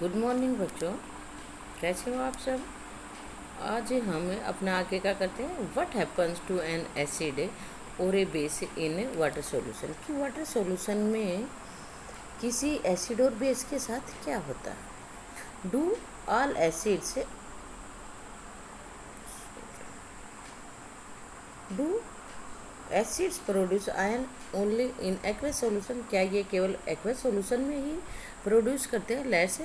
Good morning बच्चों, कैसे हो आप सब। आज हम अपना आगे क्या करते हैं, what happens to an acid और a base in water solution. कि वाटर सॉल्यूशन में किसी एसिड और बेस के साथ क्या होता है। Do all acids do acids produce ion only in aqueous solution. क्या ये केवल एक्वस सॉल्यूशन में ही प्रोड्यूस करते हैं। Let's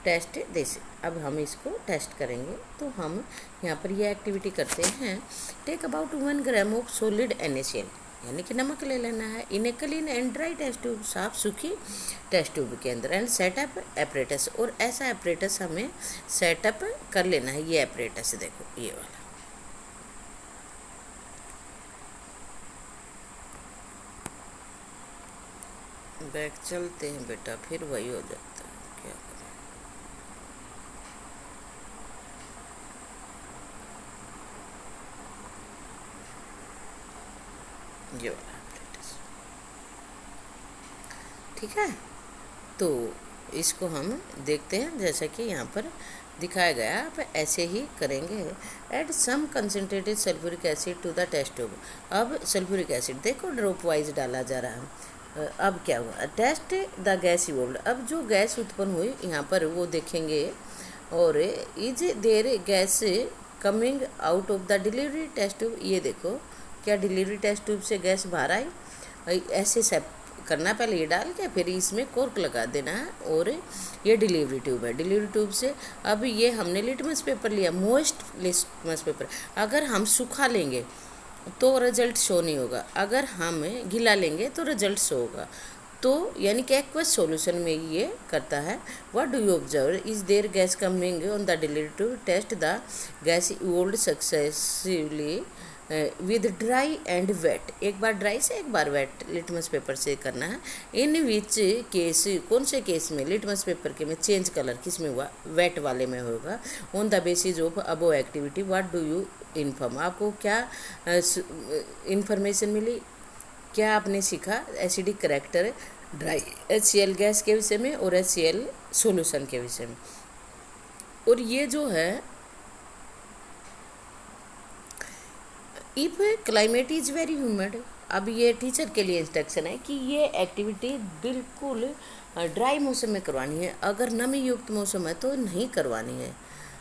test this. अब हम इसको टेस्ट करेंगे। तो हम यहाँ पर ये एक्टिविटी करते हैं। Take about 1 gram of solid NaCl, यानी कि नमक ले लेना है, in a clean and dry test tube, साफ सूखी टेस्ट ट्यूब के अंदर, एंड सेटअप एपरेटस। और ऐसा एपरेटस हमें सेटअप कर लेना है। ये एपरेटस देखो, ये वाला। बैक चलते हैं बेटा, फिर वही हो जाता है, क्या करें। ये वाला apparatus। ठीक है, तो इसको हम देखते हैं जैसा कि यहाँ पर दिखाया गया। आप ऐसे ही करेंगे। Add some concentrated sulphuric acid to the test tube. अब सल्फ्यूरिक एसिड देखो ड्रॉप वाइज डाला जा रहा है। अब क्या हुआ, टेस्ट द गैस इवोल्व। अब जो गैस उत्पन्न हुई यहाँ पर वो देखेंगे। और is there gas coming out of the delivery test tube. ये देखो, क्या डिलीवरी टेस्ट ट्यूब से गैस बाहर आई। ऐसे सब करना, पहले ये डाल के फिर इसमें कॉर्क लगा देना है। और ये डिलीवरी ट्यूब है। डिलीवरी ट्यूब से अब ये हमने लिटमस पेपर लिया, मोइस्ट लिटमस पेपर। अगर हम सूखा लेंगे तो रिजल्ट शो नहीं होगा, अगर हम गीला लेंगे तो रिजल्ट शो होगा। तो यानी कि एक्वस सॉल्यूशन में ये करता है। What do you observe, is there gas coming on the delivery tube, test the gas evolve successively with dry and wet. एक बार ड्राई से एक बार वेट लिटमस पेपर से करना है। इन विच केस, कौन से केस में, लिटमस पेपर के में चेंज कलर किस में हुआ, वेट वाले में होगा। On the basis of above activity what do you inform. आपको क्या इंफॉर्मेशन मिली, क्या आपने सीखा acidic character dry HCl gas के विषय में और HCl सॉल्यूशन के विषय में। और ये जो है, if climate is very humid. अब ये टीचर के लिए इंस्ट्रक्शन है कि ये एक्टिविटी बिल्कुल ड्राई मौसम में करवानी है। अगर नमी युक्त मौसम है तो नहीं करवानी है।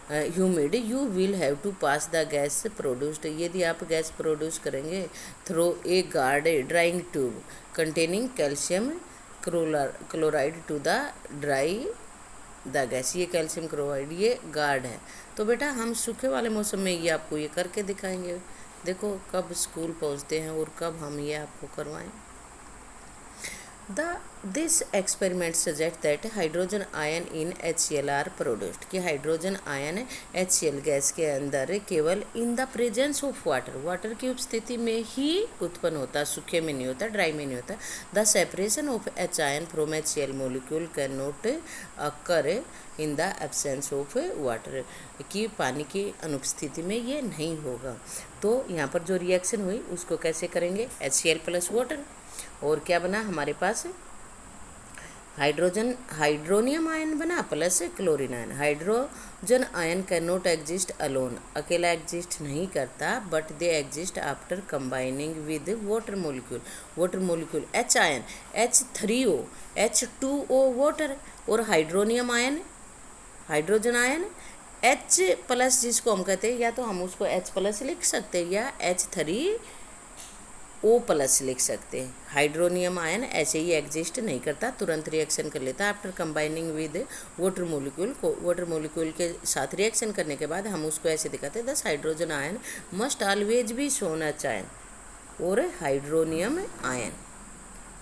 Humid, you will have to pass the gas produced. यदि आप गैस प्रोड्यूस करेंगे through a guard drying tube containing calcium chloride to the dry the gas. ये कैल्शियम क्लोराइड ये गार्ड है। तो बेटा हम सूखे वाले मौसम में ये आपको ये करके दिखाएंगे। देखो कब स्कूल पहुंचते हैं और कब हम ये आपको करवाएं। This experiment suggest that hydrogen ion in HCl are produced. कि हाइड्रोजन आयन HCl गैस के अंदर केवल in the presence of water, water की उपस्थिति में ही उत्पन्न होता, सूखे में नहीं होता, ड्राई में नहीं होता। The separation of H ion from HCl molecule can not occur in the absence of water. कि पानी की अनुपस्थिति में ये नहीं होगा। तो यहाँ पर जो रिएक्शन हुई उसको कैसे करेंगे, HCl प्लस वाटर, और क्या बना हमारे पास, हाइड्रोनियम आयन बना plus chlorine ion. Hydrogen ion can not exist alone, अकेला एग्जिस्ट नहीं करता, but they exist after combining with water molecule. Water molecule H ion H3O H2O water, और hydronium ion, hydrogen ion H plus, जिसको हम कहते हैं, या तो हम उसको H प्लस लिख सकते हैं या H3O प्लस लिख सकते हैं। हाइड्रोनियम आयन ऐसे ही एग्जिस्ट नहीं करता, तुरंत रिएक्शन कर लेता। After combining with water molecule को, वाटर मोलिक्यूल के साथ रिएक्शन करने के बाद हम उसको ऐसे दिखाते हैं, 10 hydrogen ion must always be shown H ion और हाइड्रोनियम आयन।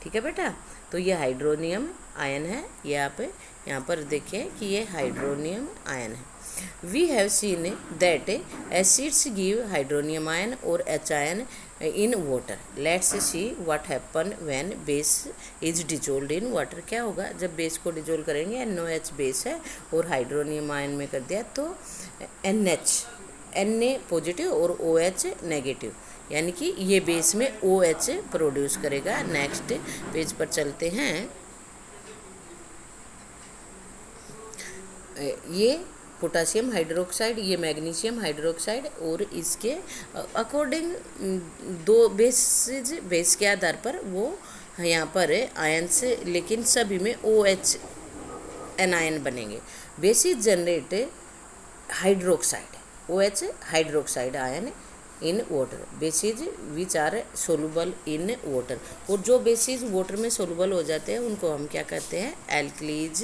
ठीक है बेटा, तो ये हाइड्रोनियम आयन है। ये आप यहाँ पर देखें कि ये हाइड्रोनियम आयन है। We have seen that acids give hydronium ion और H ion in water. Let's see what happen when base is dissolved in water. क्या होगा जब बेस को डिजोल्व करेंगे, NaOH बेस है और हाइड्रोनियम आयन में कर दिया तो Na पॉजिटिव और OH नेगेटिव, यानी कि ये बेस में OH प्रोड्यूस करेगा। नेक्स्ट पेज पर चलते हैं। ये पोटासियम हाइड्रोक्साइड, ये मैग्नीशियम हाइड्रोक्साइड, और इसके अकॉर्डिंग दो बेस के आधार पर वो यहाँ पर आयंस, लेकिन सभी में OH एनायन बनेंगे। Bases generate hydroxide, OH hydroxide ion in water, bases which are soluble in water. और जो बेसिस वाटर में सोलूबल हो जाते हैं उनको हम क्या कहते हैं, एल्कलीज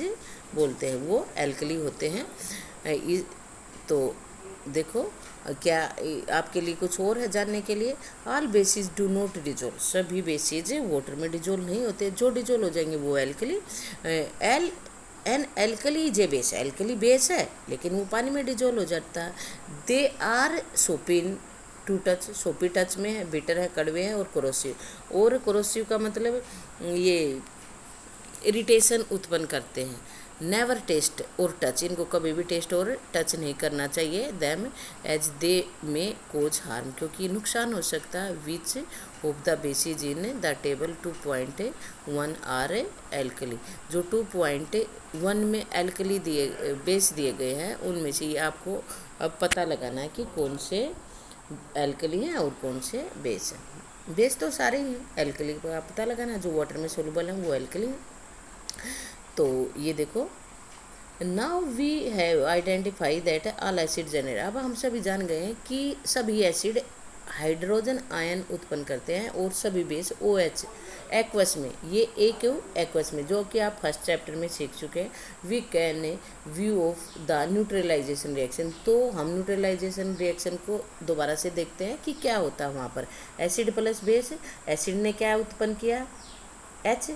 बोलते हैं, वो एल्कली होते हैं। तो देखो क्या आपके लिए कुछ और है जानने के लिए। All bases do not dissolve, सभी बेसिस वाटर में डिजोल्व नहीं होते, जो डिजोल्व हो जाएंगे वो alkali. An alkali is a base, alkali base है लेकिन वो पानी में डिजोल्व हो जाता है। They are soapy to touch, soapy touch में है, बिटर है, कड़वे हैं, और कोरोसिव। और कोरोसिव का मतलब ये इरिटेशन उत्पन्न करते हैं। नेवर टेस्ट और टच, इनको कभी भी टेस्ट और टच नहीं करना चाहिए। दैम एज दे में कोज हार्म, क्योंकि नुकसान हो सकता है। Which of the bases in the table 2.1 are alkali, जो 2.1 में एल्कली बेस दिए गए हैं उनमें से ये आपको अब पता लगाना है कि कौन से एल्कली हैं और कौन से बेस हैं। बेस तो सारे ही हैं, एल्कली को आप पता लगाना, जो वाटर में सोलूबल हैं वो एल्कली हैं। तो ये देखो, now we have identify that all acid generate, अब हम सभी जान गए हैं कि सभी एसिड हाइड्रोजन आयन उत्पन्न करते हैं, और सभी बेस OH एक्वस में, ये एक एक्वस में, जो कि आप फर्स्ट चैप्टर में सीख चुके हैं। We can view of the neutralisation reaction, तो हम न्यूट्रलाइजेशन रिएक्शन को दोबारा से देखते हैं कि क्या होता है वहाँ पर। एसिड प्लस बेस, एसिड ने क्या उत्पन्न किया, H,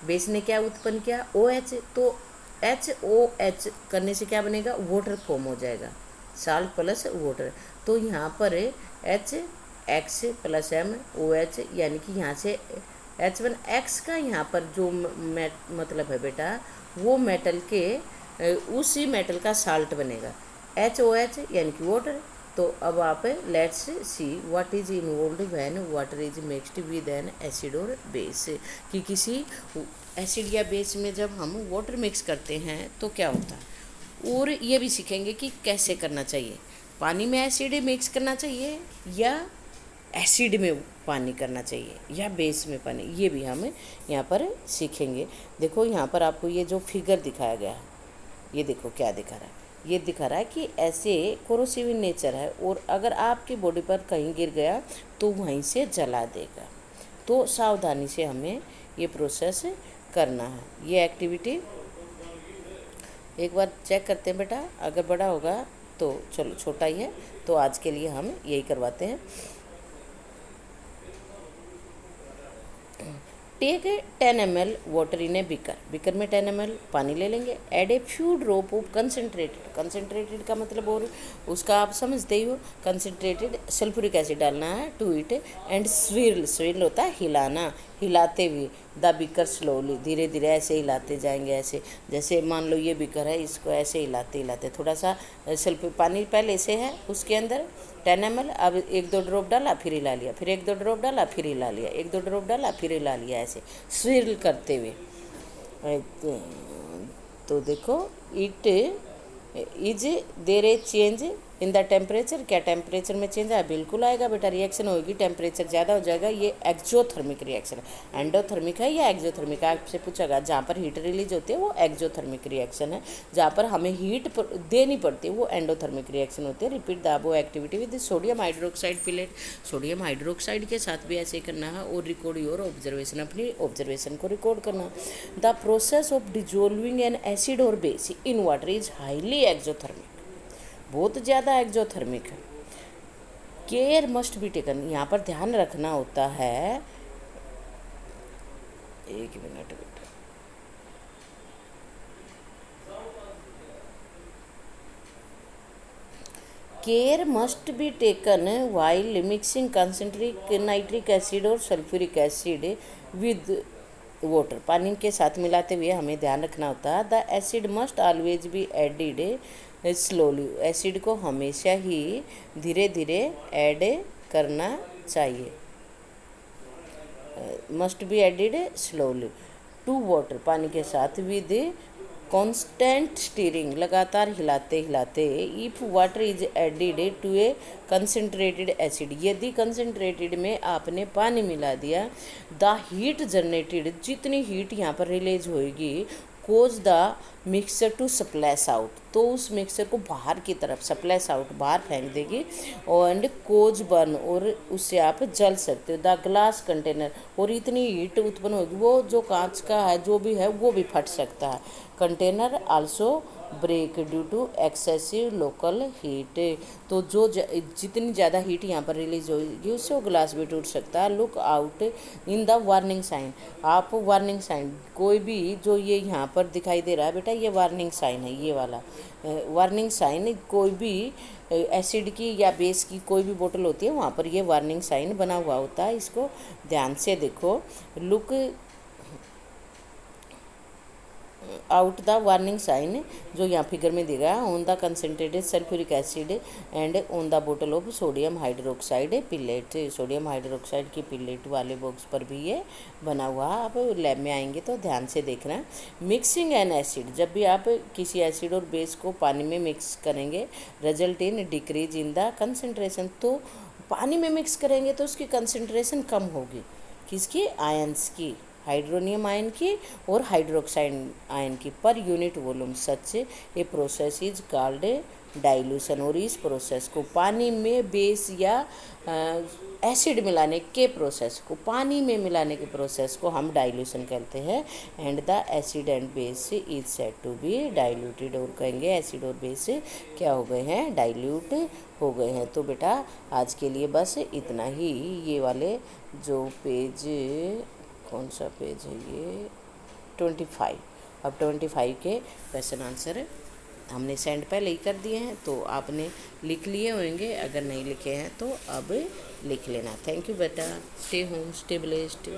बेस ने क्या उत्पन्न किया, OH, तो HOH करने से क्या बनेगा, वाटर फॉर्म हो जाएगा, साल्ट प्लस वाटर। तो यहाँ पर HX प्लस M OH, यानी कि यहाँ से H1X का यहाँ पर जो मतलब है बेटा, वो मेटल के उसी मेटल का साल्ट बनेगा, HOH यानी कि वाटर। तो अब आप let's see what is involve when water is mixed with N acid और बेस, कि किसी एसिड या बेस में जब हम वाटर मिक्स करते हैं तो क्या होता है। और ये भी सीखेंगे कि कैसे करना चाहिए, पानी में एसिड मिक्स करना चाहिए या एसिड में पानी करना चाहिए या बेस में पानी, ये भी हम यहाँ पर सीखेंगे। देखो यहाँ पर आपको ये जो फिगर दिखाया गया है, ये देखो क्या दिखा रहा है, ये दिखा रहा है कि ऐसे कोरोसिव नेचर है, और अगर आपकी बॉडी पर कहीं गिर गया तो वहीं से जला देगा। तो सावधानी से हमें ये प्रोसेस करना है। ये एक्टिविटी एक बार चेक करते हैं बेटा, अगर बड़ा होगा तो चलो, छोटा ही है तो आज के लिए हम यही करवाते हैं। Take 10 ml water in a beaker, beaker में 10 ml पानी ले लेंगे। Add a few drop of concentrated, concentrated का मतलब और उसका आप समझते ही हो, कंसनट्रेटेड सल्फ्यूरिक एसिड डालना है to it, and swirl, swirl होता है हिलाना, हिलाते हुए, द बिकर स्लोली, धीरे धीरे ऐसे हिलाते जाएंगे। ऐसे जैसे मान लो ये बिकर है, इसको ऐसे हिलाते हिलाते, थोड़ा सा सल्फ्यूरिक पानी पहले से है उसके अंदर 10 ml, अब 1-2 ड्रॉप डाला फिर हिला लिया, फिर 1-2 ड्रॉप डाला फिर हिला लिया, 1-2 ड्रॉप डाला फिर हिला लिया, ऐसे स्विरल करते हुए। तो देखो, it is there A change in the temperature, क्या टेम्परेचर में चेंज आया, बिल्कुल आएगा बेटा, रिएक्शन होगी, टेम्परेचर ज़्यादा हो जाएगा। ये एक्जोथर्मिक रिएक्शन है, एंडोथर्मिक है या एक्जोथर्मिक है, आपसे पूछागा। जहाँ पर हीट रिलीज होती है वो एक्जोथर्मिक रिएक्शन है, जहाँ पर हमें हीट देनी पड़ती है वो एंडोथर्मिक रिएक्शन होती है। Repeat the above activity with sodium hydroxide pellet, sodium hydroxide के साथ भी ऐसे करना है, और रिकॉर्ड योर ऑब्जर्वेशन, अपनी ऑब्जर्वेशन को रिकॉर्ड करना। The process of dissolving an acid और base in water is highly exothermic, बहुत ज़्यादा एक्जोथर्मिक है। केयर मस्ट बी टेकन, यहाँ पर ध्यान रखना होता है, एक मिनट बेटा, care must be taken while mixing concentrate nitric acid और सल्फ्यूरिक एसिड विद वाटर, पानी के साथ मिलाते हुए हमें ध्यान रखना होता है। The acid must always be added slowly, acid को हमेशा ही धीरे धीरे ऐड करना चाहिए। Must be added slowly to water, पानी के साथ विद कांस्टेंट स्टीयरिंग, लगातार हिलाते हिलाते, if water is added to a concentrated acid, यदि कंसनट्रेटेड में आपने पानी मिला दिया, द हीट जनरेटेड, जितनी हीट यहाँ पर रिलीज होगी, cause the mixture to splash out, तो उस मिक्सचर को बाहर की तरफ स्प्लैश आउट, बाहर फेंक देगी, एंड कोज बर्न, और उससे आप जल सकते हो, द ग्लास कंटेनर, और इतनी हीट उत्पन्न होगी, वो जो कांच का है जो भी है वो भी फट सकता है। Container also break due to excessive local heat, तो जो जितनी ज़्यादा हीट यहाँ पर रिलीज होगी उससे वो ग्लास भी टूट सकता है। Look out in the warning sign, आप वार्निंग साइन, कोई भी जो ये यहाँ पर दिखाई दे रहा है बेटा, ये वार्निंग साइन है, ये वाला वार्निंग साइन, कोई भी एसिड की या बेस की कोई भी बोतल होती है वहाँ पर ये वार्निंग साइन बना हुआ होता है, इसको ध्यान से देखो। Look out the warning sign, जो यहाँ फिगर में दिया है, on the concentrated sulphuric acid and on the बोतल of sodium hydroxide pellet, sodium hydroxide की पिलेट वाले बॉक्स पर भी ये बना हुआ है। आप लैब में आएंगे तो ध्यान से देखना। मिक्सिंग एन एसिड, जब भी आप किसी एसिड और बेस को पानी में मिक्स करेंगे, result in decrease in the concentration, तो पानी में मिक्स करेंगे तो उसकी कंसनट्रेशन कम होगी, किसकी, आयंस की, हाइड्रोनियम आयन की और हाइड्रोक्साइड आयन की, per unit volume, such a process is called dilution, और इस प्रोसेस को पानी में बेस या एसिड मिलाने के प्रोसेस को, पानी में मिलाने के प्रोसेस को हम डाइल्यूशन कहते हैं। And the acid and base is said to be diluted, और कहेंगे एसिड और बेस क्या हो गए हैं, डाइल्यूट हो गए हैं। तो बेटा आज के लिए बस इतना ही। ये वाले जो पेज, कौन सा पेज है ये, 25, अब 25 के क्वेश्चन आंसर हमने सेंड पहले ही कर दिए हैं, तो आपने लिख लिए होंगे, अगर नहीं लिखे हैं तो अब लिख लेना। थैंक यू बेटा, स्टे होम, स्टे ब्लेस्ड।